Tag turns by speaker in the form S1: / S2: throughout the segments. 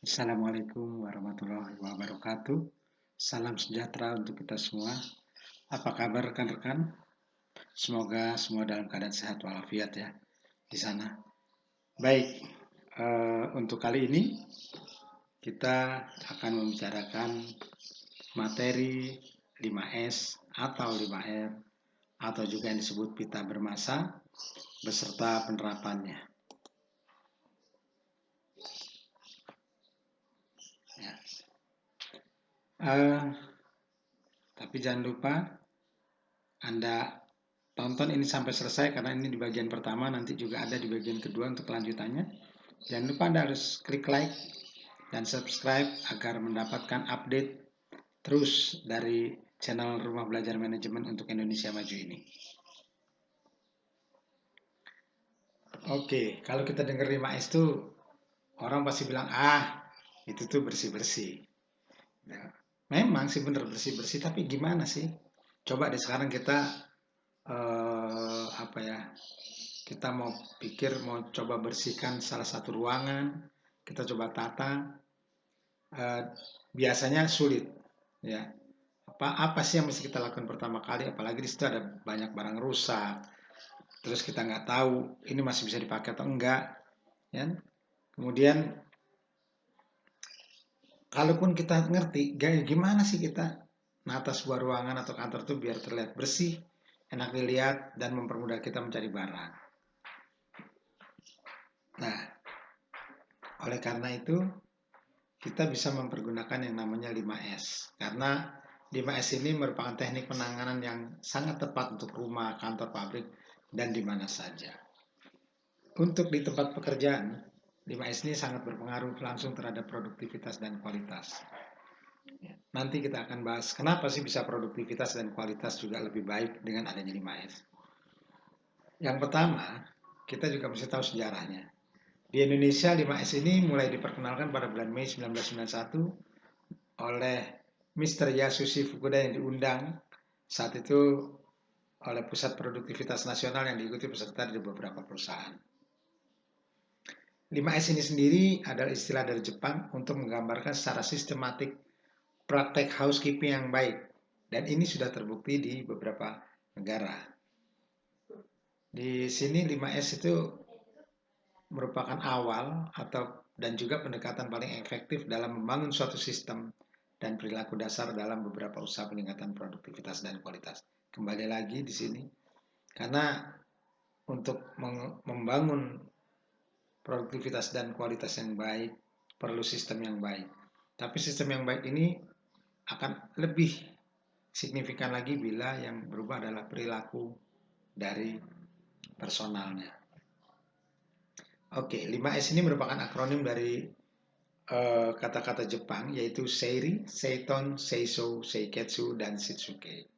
S1: Assalamualaikum warahmatullahi wabarakatuh. Salam sejahtera untuk kita semua. Apa kabar rekan-rekan? Semoga semua dalam keadaan sehat walafiat ya di sana. Baik, untuk kali ini kita akan membicarakan materi 5S atau 5R atau juga yang disebut pita bermasa beserta penerapannya. Ya. Tapi jangan lupa Anda tonton ini sampai selesai karena ini di bagian pertama, nanti juga ada di bagian kedua untuk kelanjutannya. Jangan lupa Anda harus klik like dan subscribe agar mendapatkan update terus dari channel Rumah Belajar Manajemen untuk Indonesia Maju ini. Oke, kalau kita dengar 5S itu orang pasti bilang, itu tuh bersih-bersih. Ya, memang sih bener bersih-bersih, tapi gimana sih? Coba deh sekarang kita kita mau pikir mau coba bersihkan salah satu ruangan, kita coba tata, biasanya sulit, ya. Apa sih yang mesti kita lakukan pertama kali? Apalagi di situ ada banyak barang rusak, terus kita nggak tahu ini masih bisa dipakai atau enggak, ya. Kemudian, kalaupun kita ngerti, gimana sih kita nata sebuah ruangan atau kantor itu biar terlihat bersih, enak dilihat, dan mempermudah kita mencari barang. Nah, oleh karena itu, kita bisa mempergunakan yang namanya 5S. Karena 5S ini merupakan teknik penanganan yang sangat tepat untuk rumah, kantor, pabrik, dan di mana saja. Untuk di tempat pekerjaan, 5S ini sangat berpengaruh langsung terhadap produktivitas dan kualitas. Nanti kita akan bahas kenapa sih bisa produktivitas dan kualitas juga lebih baik dengan adanya 5S. Yang pertama, kita juga mesti tahu sejarahnya. Di Indonesia, 5S ini mulai diperkenalkan pada bulan Mei 1991 oleh Mr. Yasushi Fukuda yang diundang saat itu oleh Pusat Produktivitas Nasional yang diikuti peserta dari beberapa perusahaan. 5S ini sendiri adalah istilah dari Jepang untuk menggambarkan secara sistematik praktek housekeeping yang baik, dan ini sudah terbukti di beberapa negara. Di sini 5S itu merupakan awal dan juga pendekatan paling efektif dalam membangun suatu sistem dan perilaku dasar dalam beberapa usaha peningkatan produktivitas dan kualitas. Kembali lagi di sini, karena untuk membangun produktivitas dan kualitas yang baik perlu sistem yang baik. Tapi sistem yang baik ini akan lebih signifikan lagi bila yang berubah adalah perilaku dari personalnya. Oke, 5S ini merupakan akronim dari kata-kata Jepang yaitu Seiri, Seiton, Seiso, Seiketsu, dan Shitsuke.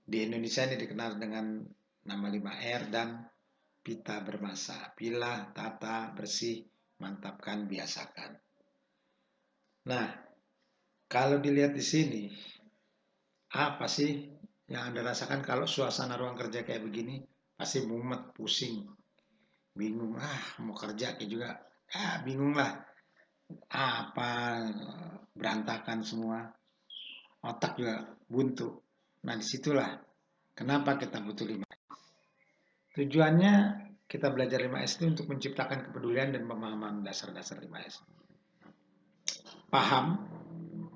S1: Di Indonesia ini dikenal dengan nama 5R dan pita bermasa. Pilah, tata, bersih, mantapkan, biasakan. Nah, kalau dilihat di sini, apa sih yang Anda rasakan kalau suasana ruang kerja kayak begini? Pasti mumet, pusing, bingung. Mau kerja kayak juga, bingung lah. Apa, berantakan semua. Otak juga buntu. Nah, disitulah kenapa kita butuh 5S. Tujuannya kita belajar 5S itu untuk menciptakan kepedulian dan pemahaman dasar-dasar 5S. Paham,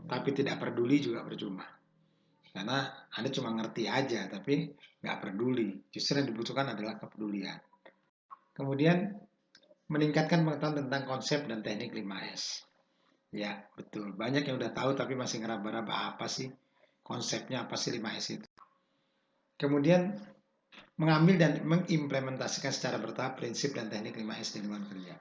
S1: tapi tidak peduli juga percuma. Karena Anda cuma ngerti aja, tapi nggak peduli. Justru yang dibutuhkan adalah kepedulian. Kemudian, meningkatkan pengetahuan tentang konsep dan teknik 5S. Ya, betul. Banyak yang udah tahu tapi masih ngeraba-raba apa sih konsepnya, apa sih 5S itu. Kemudian, mengambil dan mengimplementasikan secara bertahap prinsip dan teknik 5S di lingkungan kerja.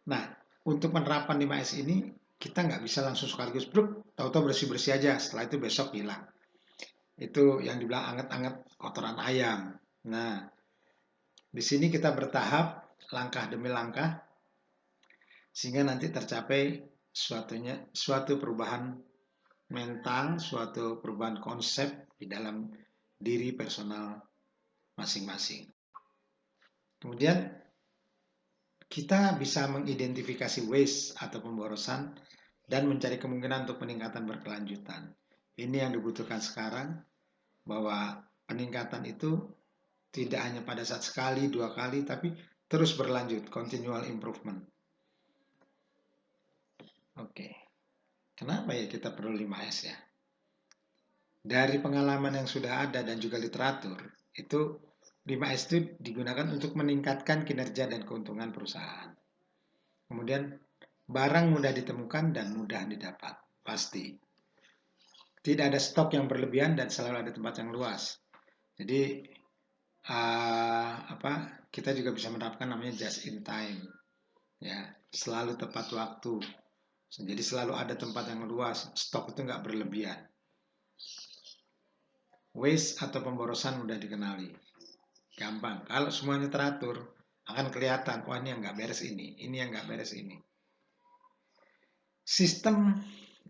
S1: Nah, untuk penerapan 5S ini, kita nggak bisa langsung sekaligus, tahu-tahu bersih-bersih aja, setelah itu besok hilang. Itu yang dibilang anget-anget kotoran ayam. Nah, di sini kita bertahap, langkah demi langkah, sehingga nanti tercapai suatu perubahan mental, suatu perubahan konsep di dalam diri personal masing-masing. Kemudian, kita bisa mengidentifikasi waste atau pemborosan dan mencari kemungkinan untuk peningkatan berkelanjutan. Ini yang dibutuhkan sekarang, bahwa peningkatan itu tidak hanya pada saat sekali, 2 kali, tapi terus berlanjut, continual improvement. Oke, kenapa ya kita perlu 5S ya? Dari pengalaman yang sudah ada dan juga literatur, itu 5S itu digunakan untuk meningkatkan kinerja dan keuntungan perusahaan. Kemudian, barang mudah ditemukan dan mudah didapat, pasti. Tidak ada stok yang berlebihan dan selalu ada tempat yang luas. Jadi, kita juga bisa menerapkan namanya just in time, ya, selalu tepat waktu. Jadi selalu ada tempat yang luas, stok itu nggak berlebihan. Waste atau pemborosan mudah dikenali, gampang. Kalau semuanya teratur, akan kelihatan, wah ini yang nggak beres ini yang nggak beres ini. Sistem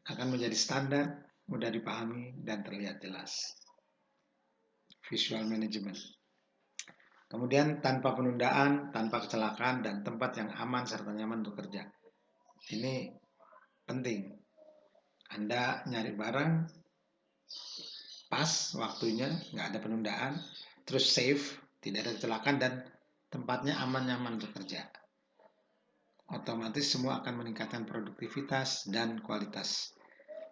S1: akan menjadi standar, mudah dipahami, dan terlihat jelas. Visual management. Kemudian tanpa penundaan, tanpa kecelakaan, dan tempat yang aman serta nyaman untuk kerja. Ini penting. Anda nyari barang, pas waktunya, nggak ada penundaan, terus safe, tidak ada kecelakaan, dan tempatnya aman nyaman untuk kerja. Otomatis semua akan meningkatkan produktivitas dan kualitas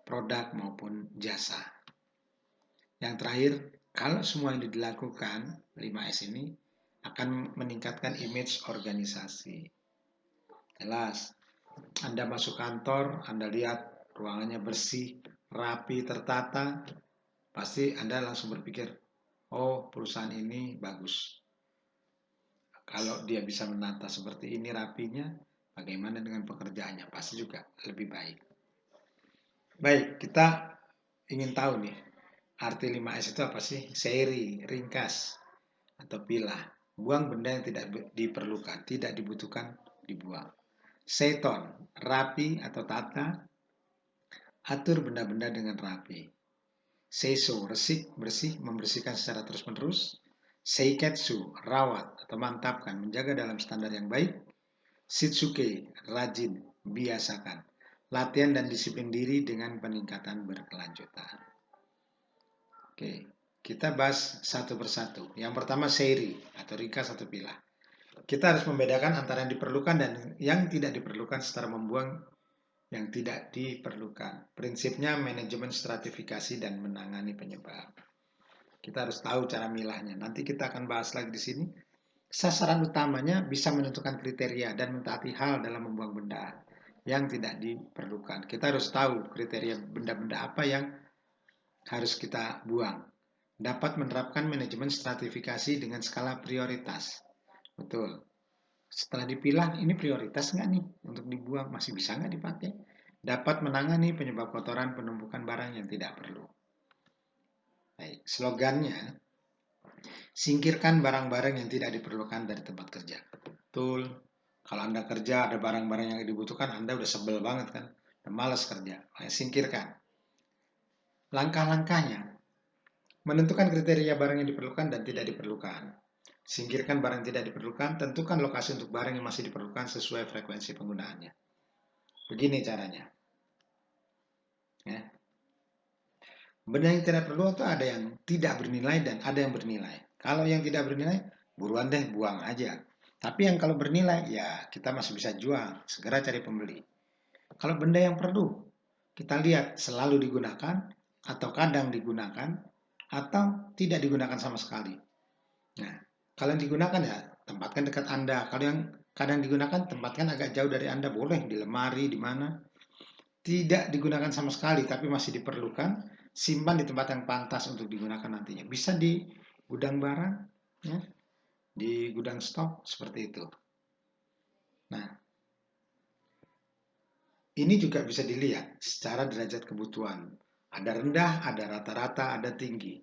S1: produk maupun jasa. Yang terakhir, kalau semua ini dilakukan, 5S ini akan meningkatkan image organisasi. Jelas, Anda masuk kantor, Anda lihat ruangannya bersih, rapi, tertata, pasti Anda langsung berpikir, oh perusahaan ini bagus. Kalau dia bisa menata seperti ini rapinya, bagaimana dengan pekerjaannya? Pasti juga lebih baik. Baik, kita ingin tahu nih, arti 5S itu apa sih? Seri, ringkas, atau pilah. Buang benda yang tidak diperlukan, tidak dibutuhkan, dibuang. Seton, rapi atau tata, atur benda-benda dengan rapi. Seiso, resik, bersih, membersihkan secara terus-menerus. Seiketsu, rawat atau mantapkan, menjaga dalam standar yang baik. Shitsuke, rajin, biasakan. Latihan dan disiplin diri dengan peningkatan berkelanjutan. Oke, kita bahas satu persatu. Yang pertama seri atau ringkas atau pilah. Kita harus membedakan antara yang diperlukan dan yang tidak diperlukan secara membuang yang tidak diperlukan. Prinsipnya manajemen stratifikasi dan menangani penyebab. Kita harus tahu cara milahnya. Nanti kita akan bahas lagi di sini. Sasaran utamanya bisa menentukan kriteria dan mentaati hal dalam membuang benda yang tidak diperlukan. Kita harus tahu kriteria benda-benda apa yang harus kita buang. Dapat menerapkan manajemen stratifikasi dengan skala prioritas. Betul. Setelah dipilah, ini prioritas nggak nih untuk dibuang? Masih bisa nggak dipakai? Dapat menangani penyebab kotoran penumpukan barang yang tidak perlu. Baik, slogannya, singkirkan barang-barang yang tidak diperlukan dari tempat kerja. Betul. Kalau Anda kerja ada barang-barang yang dibutuhkan, Anda udah sebel banget kan? Udah malas kerja. Singkirkan. Langkah-langkahnya, menentukan kriteria barang yang diperlukan dan tidak diperlukan. Singkirkan barang yang tidak diperlukan, tentukan lokasi untuk barang yang masih diperlukan sesuai frekuensi penggunaannya. Begini caranya. Ya. Benda yang tidak perlu itu ada yang tidak bernilai dan ada yang bernilai. Kalau yang tidak bernilai, buruan deh buang aja. Tapi yang kalau bernilai, ya kita masih bisa jual, segera cari pembeli. Kalau benda yang perlu, kita lihat selalu digunakan, atau kadang digunakan, atau tidak digunakan sama sekali. Nah, kalau yang digunakan ya tempatkan dekat Anda. Kalau yang kadang digunakan, tempatkan agak jauh dari Anda. Boleh di lemari, di mana. Tidak digunakan sama sekali, tapi masih diperlukan, simpan di tempat yang pantas untuk digunakan nantinya. Bisa di gudang barang, ya, di gudang stok, seperti itu. Nah, ini juga bisa dilihat secara derajat kebutuhan. Ada rendah, ada rata-rata, ada tinggi.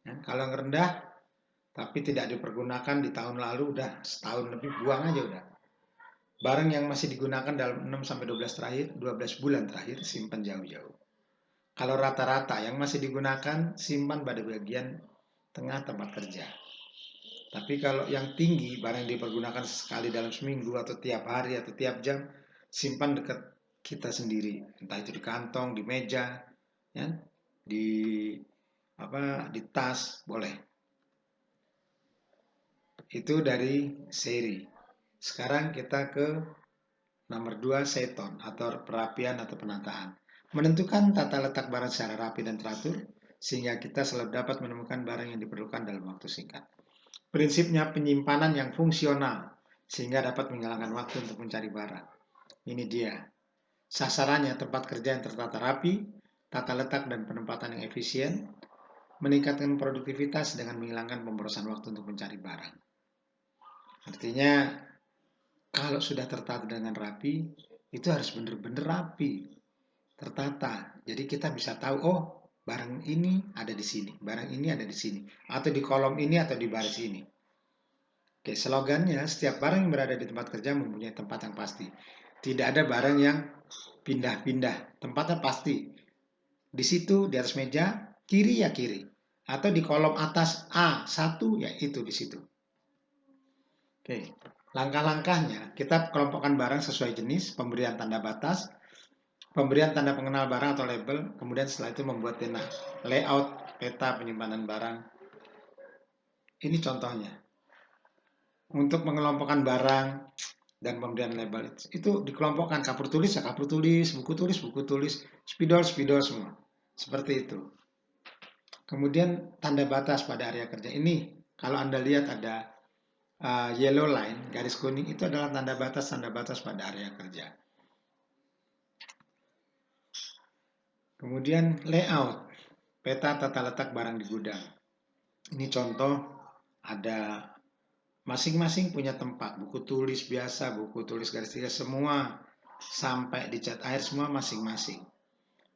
S1: Ya, kalau yang rendah, tapi tidak dipergunakan di tahun lalu, udah setahun lebih, buang aja udah. Barang yang masih digunakan dalam 6-12 bulan terakhir, simpan jauh-jauh. Kalau rata-rata yang masih digunakan, simpan pada bagian tengah tempat kerja. Tapi kalau yang tinggi, barang yang dipergunakan sekali dalam seminggu atau tiap hari atau tiap jam, simpan dekat kita sendiri. Entah itu di kantong, di meja, ya, di di tas, boleh. Itu dari seri. Sekarang kita ke nomor 2, seton atau perapian atau penataan. Menentukan tata letak barang secara rapi dan teratur, sehingga kita selalu dapat menemukan barang yang diperlukan dalam waktu singkat. Prinsipnya penyimpanan yang fungsional, sehingga dapat menghilangkan waktu untuk mencari barang. Ini dia. Sasarannya tempat kerja yang tertata rapi, tata letak dan penempatan yang efisien, meningkatkan produktivitas dengan menghilangkan pemborosan waktu untuk mencari barang. Artinya, kalau sudah tertata dengan rapi, itu harus benar-benar rapi, tertata. Jadi kita bisa tahu, oh, barang ini ada di sini, barang ini ada di sini, atau di kolom ini atau di baris ini. Oke, slogannya, setiap barang yang berada di tempat kerja mempunyai tempat yang pasti. Tidak ada barang yang pindah-pindah, tempatnya pasti. Di situ, di atas meja, kiri ya kiri. Atau di kolom atas A1 ya itu di situ. Oke, langkah-langkahnya kita kelompokkan barang sesuai jenis, pemberian tanda batas, pemberian tanda pengenal barang atau label, kemudian setelah itu membuat layout peta penyimpanan barang. Ini contohnya. Untuk mengelompokkan barang dan pemberian label itu dikelompokkan kapur tulis ya kapur tulis, buku tulis, spidol semua. Seperti itu. Kemudian tanda batas pada area kerja ini, kalau Anda lihat ada yellow line, garis kuning, itu adalah tanda batas pada area kerja. Kemudian layout, peta tata letak barang di gudang. Ini contoh, ada masing-masing punya tempat, buku tulis biasa, buku tulis garis tiga semua, sampai dicat air semua masing-masing.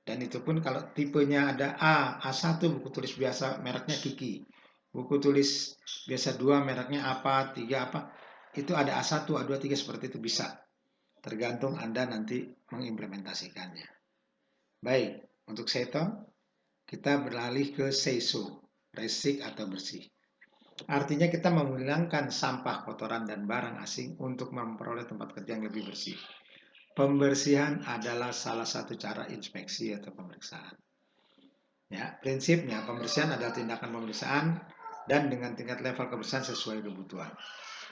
S1: Dan itu pun kalau tipenya ada A1 buku tulis biasa mereknya Kiki. Buku tulis biasa 2 mereknya apa, 3 apa, itu ada A1, A2, 3 seperti itu bisa. Tergantung Anda nanti mengimplementasikannya. Baik, untuk seton, kita beralih ke seiso, resik atau bersih. Artinya kita menghilangkan sampah, kotoran, dan barang asing untuk memperoleh tempat kerja yang lebih bersih. Pembersihan adalah salah satu cara inspeksi atau pemeriksaan. Ya, prinsipnya pembersihan adalah tindakan pemeriksaan dan dengan tingkat level kebersihan sesuai kebutuhan.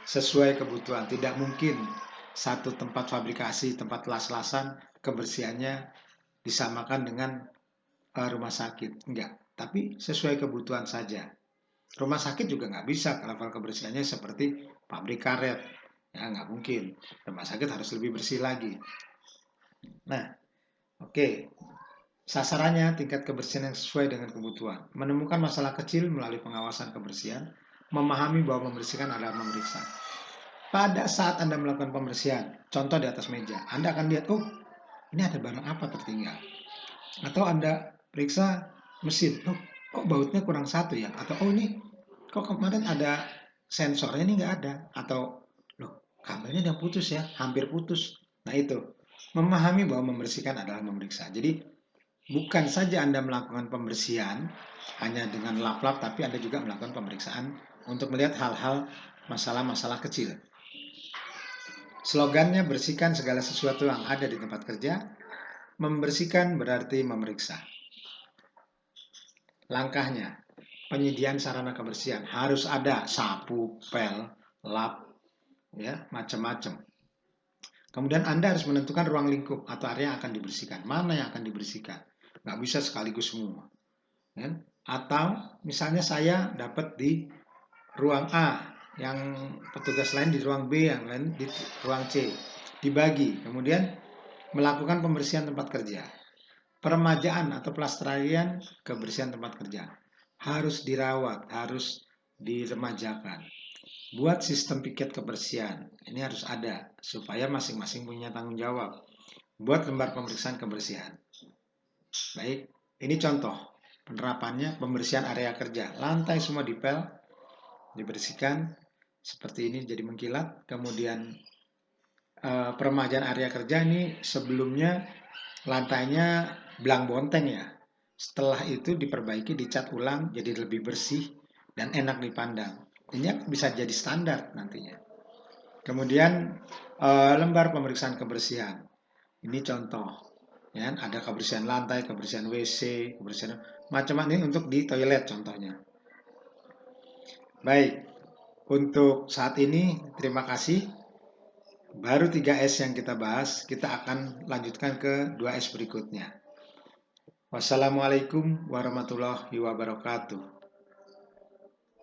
S1: Sesuai kebutuhan, tidak mungkin satu tempat fabrikasi, tempat las-lasan, kebersihannya disamakan dengan rumah sakit. Enggak, tapi sesuai kebutuhan saja. Rumah sakit juga nggak bisa level kebersihannya seperti pabrik karet. Ya, nggak mungkin. Rumah sakit harus lebih bersih lagi. Nah, oke. Sasarannya tingkat kebersihan yang sesuai dengan kebutuhan. Menemukan masalah kecil melalui pengawasan kebersihan. Memahami bahwa membersihkan adalah memeriksa. Pada saat Anda melakukan pembersihan, contoh di atas meja, Anda akan lihat, oh, ini ada barang apa tertinggal. Atau Anda periksa mesin, oh, kok bautnya kurang satu ya? Atau, oh ini, kok kemarin ada sensornya ini nggak ada? Atau, loh, kabelnya udah putus ya, hampir putus. Nah itu, memahami bahwa membersihkan adalah memeriksa. Jadi, bukan saja Anda melakukan pembersihan hanya dengan lap-lap, tapi Anda juga melakukan pemeriksaan untuk melihat hal-hal masalah-masalah kecil. Slogannya bersihkan segala sesuatu yang ada di tempat kerja. Membersihkan berarti memeriksa. Langkahnya, penyediaan sarana kebersihan harus ada sapu, pel, lap, ya macam-macam. Kemudian Anda harus menentukan ruang lingkup atau area yang akan dibersihkan. Mana yang akan dibersihkan? Nggak bisa sekaligus semua. Ya? Atau misalnya saya dapat di ruang A, yang petugas lain di ruang B, yang lain di ruang C. Dibagi, kemudian melakukan pembersihan tempat kerja. Peremajaan atau pelestarian kebersihan tempat kerja. Harus dirawat, harus diremajakan. Buat sistem piket kebersihan, ini harus ada, supaya masing-masing punya tanggung jawab. Buat lembar pemeriksaan kebersihan. Baik, ini contoh penerapannya pembersihan area kerja. Lantai semua dipel, dibersihkan, seperti ini jadi mengkilat. Kemudian peremajaan area kerja ini sebelumnya lantainya belang bonteng ya. Setelah itu diperbaiki, dicat ulang jadi lebih bersih dan enak dipandang. Ini bisa jadi standar nantinya. Kemudian lembar pemeriksaan kebersihan. Ini contoh, ya, ada kebersihan lantai, kebersihan WC, kebersihan macam-macam ini untuk di toilet contohnya. Baik, untuk saat ini terima kasih. Baru 3S yang kita bahas, kita akan lanjutkan ke 2S berikutnya. Wassalamualaikum warahmatullahi wabarakatuh.